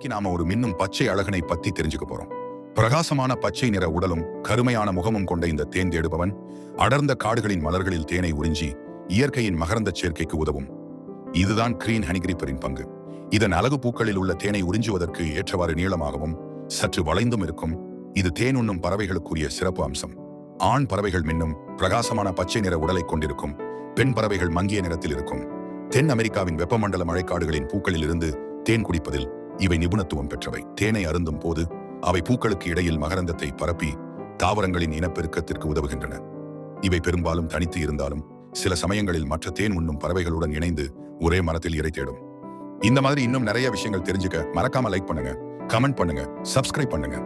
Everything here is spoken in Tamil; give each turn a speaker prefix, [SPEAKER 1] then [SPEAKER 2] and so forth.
[SPEAKER 1] இன்னைக்கு நாம ஒரு மின்னும் பச்சை அழகனை பத்தி தெரிஞ்சுக்க போறோம். பிரகாசமான பச்சை நிற உடலும் கருமையான முகமும் கொண்ட இந்த தேன் தேடுபவன் அடர்ந்த காடுகளின் மலர்களில் தேனை உறிஞ்சி இயற்கையின் மகரந்த சேர்க்கைக்கு உதவும். இதுதான் கிரீன் ஹனிகிரிப்பரின் பங்கு. இதன் அழகு பூக்களில் உள்ள தேனை உறிஞ்சுவதற்கு ஏற்றவாறு நீளமாகவும் சற்று வளைந்தும் இருக்கும். இது தேன் உண்ணும் பறவைகளுக்குரிய சிறப்பு அம்சம். ஆண் பறவைகள் மின்னும் பிரகாசமான பச்சை நிற உடலை கொண்டிருக்கும். பெண் பறவைகள் மங்கிய நிறத்தில் இருக்கும். தென் அமெரிக்காவின் வெப்பமண்டல மழைக்காடுகளின் பூக்களில் இருந்து தேன் குடிப்பதில் இவை நிபுணத்துவம் பெற்றவை. தேனை அருந்தும் போது அவை பூக்களுக்கு இடையில் மகரந்தத்தை பரப்பி தாவரங்களின் இனப்பெருக்கத்திற்கு உதவுகின்றன. இவை பெரும்பாலும் தனித்து இருந்தாலும் சில சமயங்களில் மற்ற தேன் உண்ணும் பறவைகளுடன் இணைந்து ஒரே மரத்தில் இரை தேடும். இந்த மாதிரி இன்னும் நிறைய விஷயங்கள் தெரிஞ்சுக்க மறக்காம லைக் பண்ணுங்க, கமெண்ட் பண்ணுங்க, சப்ஸ்கிரைப் பண்ணுங்க.